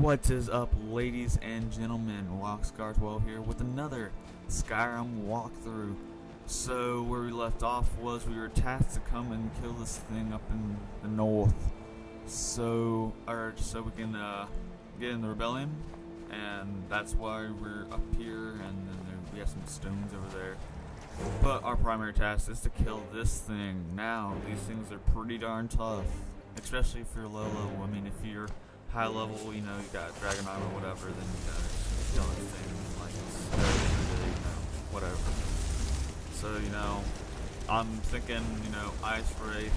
What is up, ladies and gentlemen? Rockscar12 here with another Skyrim walkthrough. So where we left off was we were tasked to come and kill this thing up in the north, so we can get in the rebellion, and that's why we're up here. And then we have some stones over there. But our primary task is to kill this thing. Now these things are pretty darn tough, especially if you're low level. I mean, if you're high level, you know, you got dragon armor or whatever, then you gotta kill this thing like it's whatever. So, you know, I'm thinking, you know, ice wraith,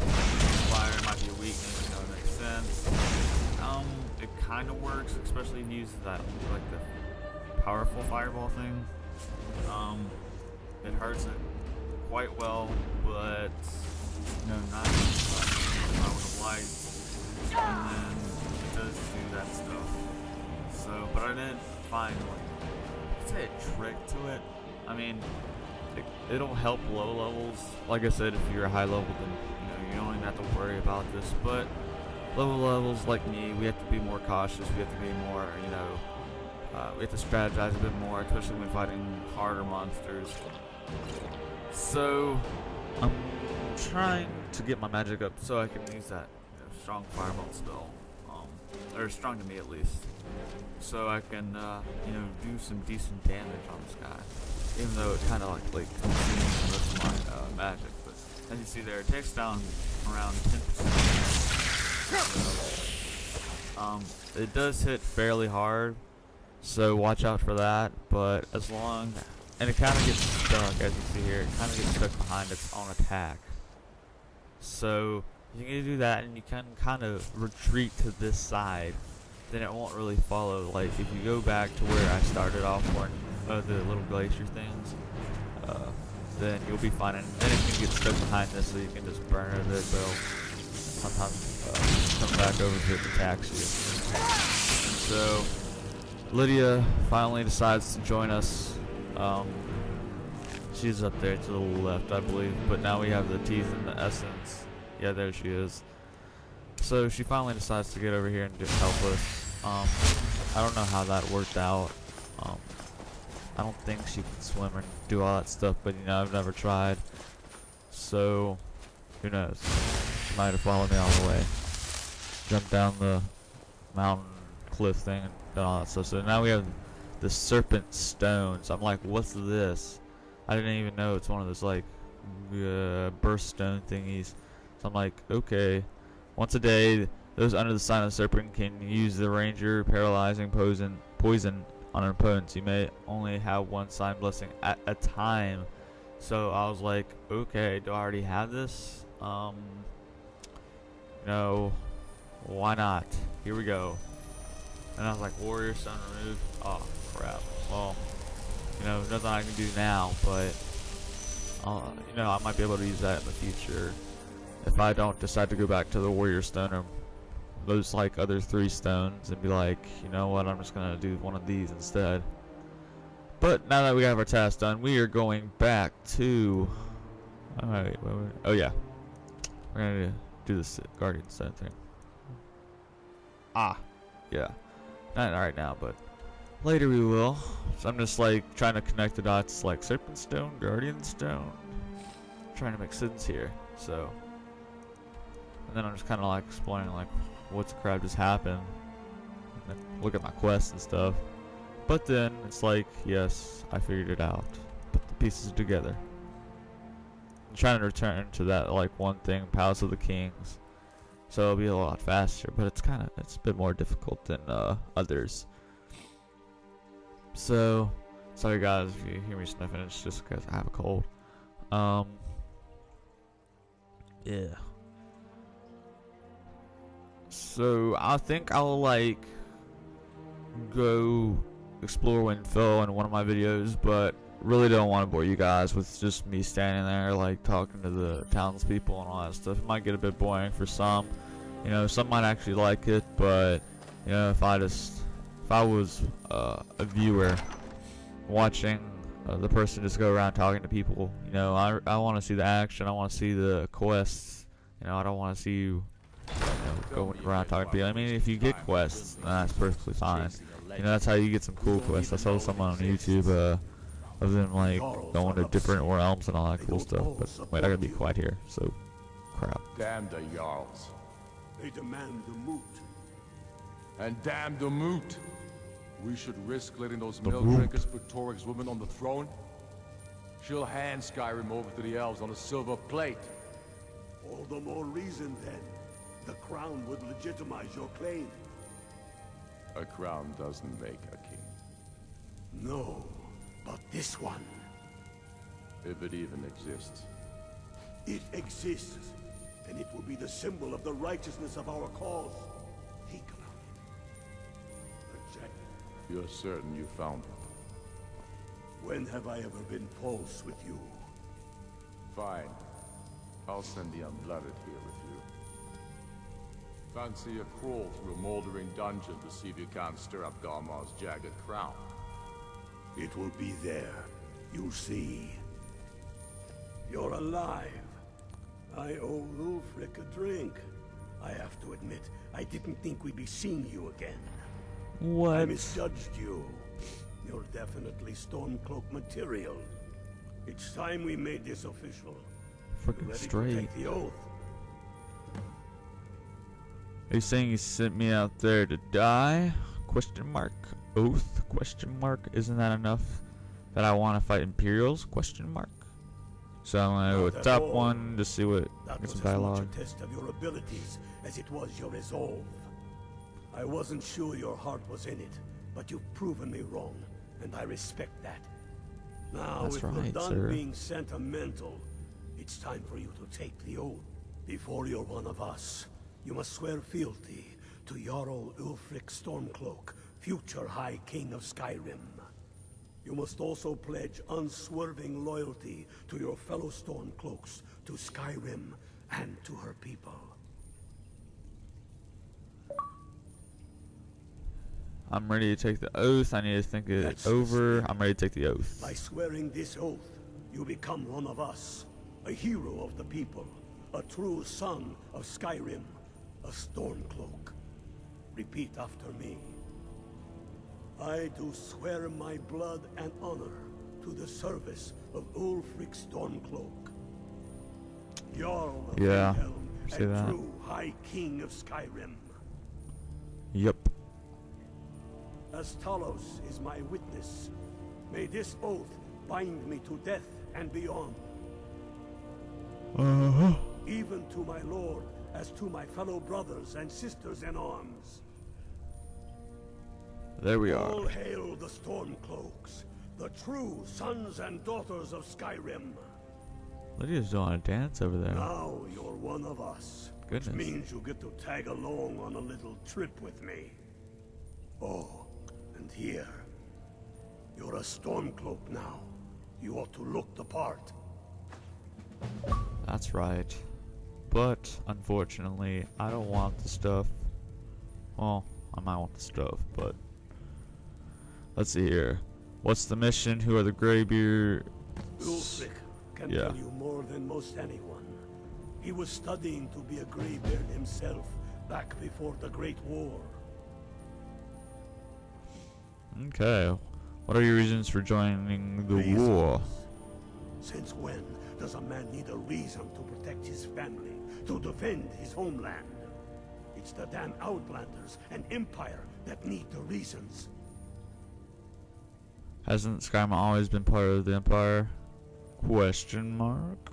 fire might be a weakness, you know, it makes sense. It kind of works, especially if you use that, like the powerful fireball thing. It hurts it quite well, but, you know, not as much as I would have liked. And then it does do that stuff. So, but I didn't find, like, I'd say a trick to it. I mean, it'll help low levels. Like I said, if you're a high level, then you don't even have to worry about this. But low levels like me, we have to be more cautious. We have to be more, you know, we have to strategize a bit more, especially when fighting harder monsters. So I'm trying to get my magic up so I can use that, you know, strong fireball spell, or strong to me at least, so I can, you know, do some decent damage on this guy. Even though it kind of like consumes most of my magic, but as you see there, it takes down around 10%. So, it does hit fairly hard, so watch out for that. But as long, and it kind of gets stuck, as you see here, it kind of gets stuck behind its own attack. So you can do that, and you can kind of retreat to this side. Then it won't really follow. Like if you go back to where I started off, where the little glacier things, then you'll be fine. And then it can get stuck behind this, so you can just burn it a bit. Well, sometimes come back over if it attacks you. So Lydia finally decides to join us. She's up there to the left, I believe. But now we have the teeth and the essence. Yeah, there she is. So she finally decides to get over here and just help us. I don't know how that worked out. I don't think she can swim or do all that stuff, but you know, I've never tried. So who knows? She might have followed me all the way. Jumped down the mountain cliff thing and done all that stuff. So now we have the serpent stones. I'm like, what's this? I didn't even know it's one of those like burst stone thingies. So I'm like, okay. Once a day, those under the sign of the serpent can use the ranger paralyzing poison on an opponent. You may only have one sign blessing at a time. So I was like, okay, do I already have this? No, why not? Here we go. And I was like, warrior stone removed. Oh crap. Well, you know, nothing I can do now, but you know, I might be able to use that in the future if I don't decide to go back to the warrior stone or those like other 3 stones and be like, you know what, I'm just gonna do one of these instead. But now that we have our task done, we are going back to oh yeah, we're gonna do this guardian stone thing. Yeah, not right now, but later we will. So I'm just like trying to connect the dots, like serpent stone, guardian stone, trying to make sense here. So, and then I'm just kind of like exploring like what's the crap just happened, and then look at my quests and stuff. But then it's like, yes, I figured it out. Put the pieces together. I'm trying to return to that like one thing, Palace of the Kings, so it'll be a lot faster. But it's a bit more difficult than others. So sorry guys if you hear me sniffing. It's just because I have a cold. Yeah. So I think I'll like go explore Winfield in one of my videos, but really don't want to bore you guys with just me standing there like talking to the townspeople and all that stuff. It might get a bit boring for some. You know, some might actually like it, but you know, if I was a viewer watching the person just go around talking to people, you know, I want to see the action. I want to see the quests. You know, I don't want to see you going around talking to people. I mean, if you get quests, then that's perfectly fine. You know, that's how you get some cool quests. I saw someone on YouTube of them like going to different realms and all that cool stuff. But wait, I gotta be quiet here. So, crap. Damn the Jarls. They demand the moot. And damn the moot. We should risk letting those The milk moot. drinkers put Toryg's woman on the throne. She'll hand Skyrim over to the elves on a silver plate. All the more reason then. The crown would legitimize your claim. A crown doesn't make a king. No, but this one. If it even exists. It exists, and it will be the symbol of the righteousness of our cause. Think about it. Reject. You're certain you found it? When have I ever been false with you? Fine. I'll send the unblooded here with you. Fancy a crawl through a moldering dungeon to see if you can't stir up Garmar's jagged crown. It will be there. You'll see. You're alive. I owe Ulfric a drink. I have to admit, I didn't think we'd be seeing you again. I What? misjudged you. You're definitely Stormcloak material. It's time we made this official. You Freaking ready to straight. take the oath? Are you saying you sent me out there to die? Question mark. Oath? Question mark. Isn't that enough that I want to fight Imperials? Question mark. So I'm gonna go Not with at top all. one to see what That get was some as much dialogue. a test of your abilities as it was your resolve. I wasn't sure your heart was in it, but you've proven me wrong, and I respect that. Now, That's if we're right, done sir. being sentimental, it's time for you to take the oath. Before you're one of us, you must swear fealty to Jarl Ulfric Stormcloak, future High King of Skyrim. You must also pledge unswerving loyalty to your fellow Stormcloaks, to Skyrim, and to her people. I'm ready to take the oath. I need to think it That's over. the I'm ready to take the oath. By swearing this oath, you become one of us, a hero of the people, a true son of Skyrim, a Stormcloak. Repeat after me. I do swear my blood and honor to the service of Ulfric Stormcloak, Jarl of Yeah, Helm, see and that. true High King of Skyrim. Yep. As Talos is my witness, may this oath bind me to death and beyond, even to my lord as to my fellow brothers and sisters in arms. There we All are. hail the Stormcloaks, the true sons and daughters of Skyrim. Lydia's doing a dance over there. Now you're one of us, Goodness. which means you get to tag along on a little trip with me. Oh, and here, you're a Stormcloak now. You ought to look the part. That's right. But unfortunately, I don't want the stuff. Well, I might want the stuff, but let's see here. What's the mission? Who are the Greybeards? Ulfric can Yeah. tell you more than most anyone. He was studying to be a Greybeard himself back before the Great War. Okay. What are your reasons for joining the Reasons? war? Since when does a man need a reason to protect his family, to defend his homeland? It's the damn Outlanders and Empire that need the reasons. Hasn't Skyrim always been part of the Empire? Question mark.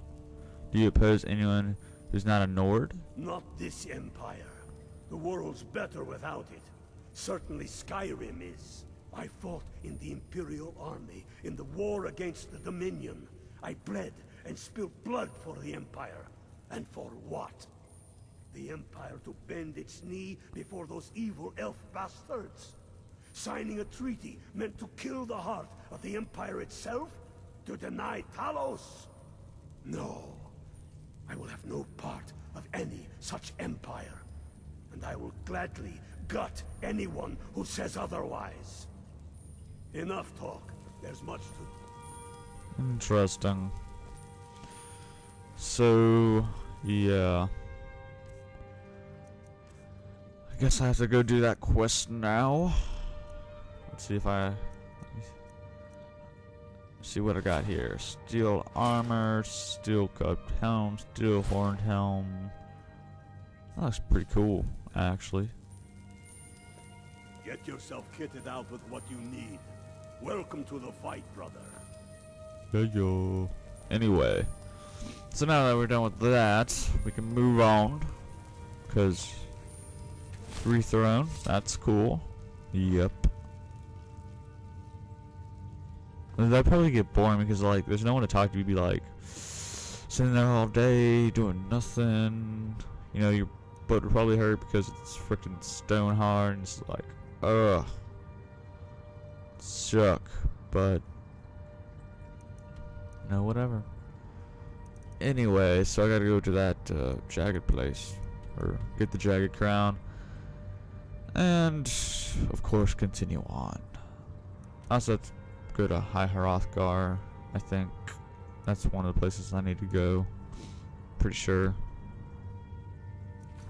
Do you oppose anyone who's not a Nord? Not this Empire. The world's better without it. Certainly Skyrim is. I fought in the Imperial Army in the war against the Dominion. I bled and spilled blood for the Empire. And for what? The Empire to bend its knee before those evil elf bastards? Signing a treaty meant to kill the heart of the Empire itself? To deny Talos? No. I will have no part of any such empire. And I will gladly gut anyone who says otherwise. Enough talk. There's much to... Interesting. So, yeah. I guess I have to go do that quest now. Let's see if I see what I got here. Steel armor, steel cupped helm, steel horned helm. That looks pretty cool, actually. Get yourself kitted out with what you need. Welcome to the fight, brother. Yo. Anyway, so now that we're done with that, we can move on. Cause rethrone, that's cool. Yep. That'd probably get boring because like there's no one to talk to. You'd be like sitting there all day doing nothing. You know, your butt would probably hurt because it's freaking stone hard and it's like, ugh. Suck. But no, whatever. Anyway, so I gotta go to that jagged place. Or get the jagged crown. And of course continue on. Also, let's go to High Hrothgar. I think that's one of the places I need to go. Pretty sure.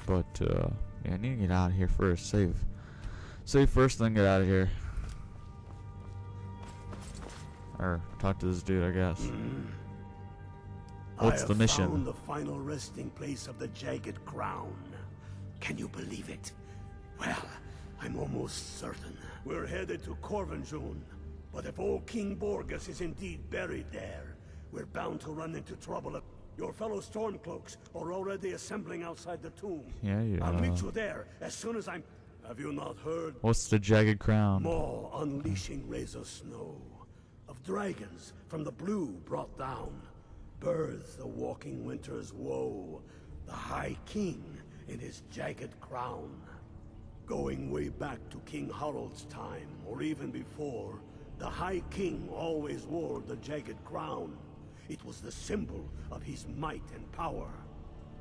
But yeah, I need to get out of here first. Save first, then get out of here. Or talk to this dude, I guess. What's the mission? I have found the final resting place of the Jagged Crown. Can you believe it? Well, I'm almost certain. We're headed to Corvinjun. But if old King Borgus is indeed buried there, we're bound to run into trouble. Your fellow Stormcloaks are already assembling outside the tomb. Yeah. I'll meet you there as soon as I'm... Have you not heard? What's the Jagged Crown? Maw unleashing razor snow. Of dragons from the blue brought down. Births the walking winter's woe. The High King in his jagged crown. Going way back to King Harold's time, or even before, the High King always wore the jagged crown. It was the symbol of his might and power.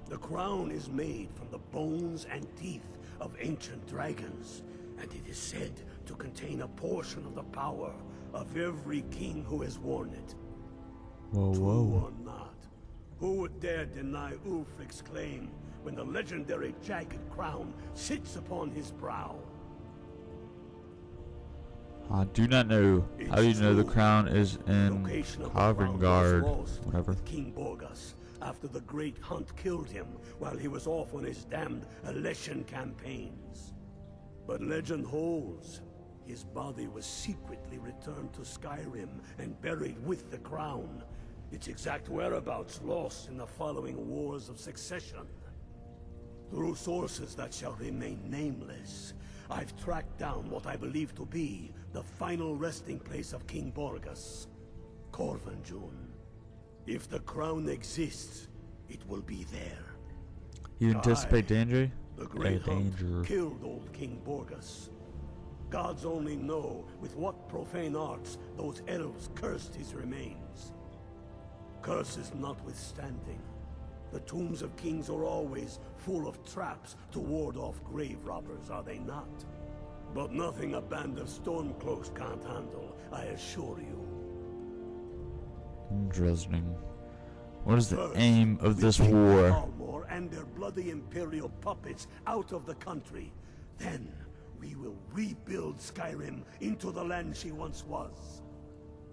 The crown is made from the bones and teeth of ancient dragons, and it is said to contain a portion of the power of every king who has worn it. Whoa. True or not, who would dare deny Ulfric's claim when the legendary jagged crown sits upon his brow? I do not know. How do you know the crown is in Covengard? Whatever. King Borgus, after the great hunt killed him while he was off on his damned Alessian campaigns. But legend holds, his body was secretly returned to Skyrim and buried with the crown. Its exact whereabouts lost in the following wars of succession. Through sources that shall remain nameless, I've tracked down what I believe to be the final resting place of King Borgus, Corvinjun. If the crown exists, it will be there. You anticipate danger? The great hunt killed old King Borgus. Gods only know with what profane arts those elves cursed his remains. Curses notwithstanding, the tombs of kings are always full of traps to ward off grave robbers, are they not? But nothing a band of Stormcloaks can't handle, I assure you. Interesting. What is the First, aim of this take war? Balmor and their bloody Imperial puppets out of the country. Then we will rebuild Skyrim into the land she once was.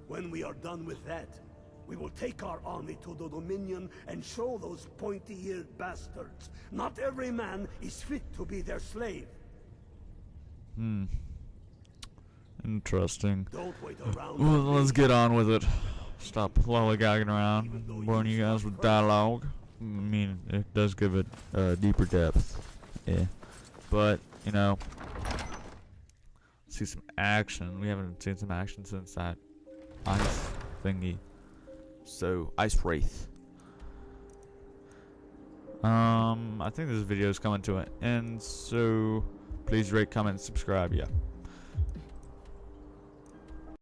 When we are done with that, we will take our army to the Dominion and show those pointy-eared bastards not every man is fit to be their slave. Interesting. Don't wait around. Well, let's get on with it. Stop lollygagging around, boring you guys with dialogue. I mean, it does give it deeper depth. Yeah. But, you know, see some action. We haven't seen some action since that ice thingy. So, Ice Wraith. I think this video is coming to an end, so please rate, comment, and subscribe. Yeah.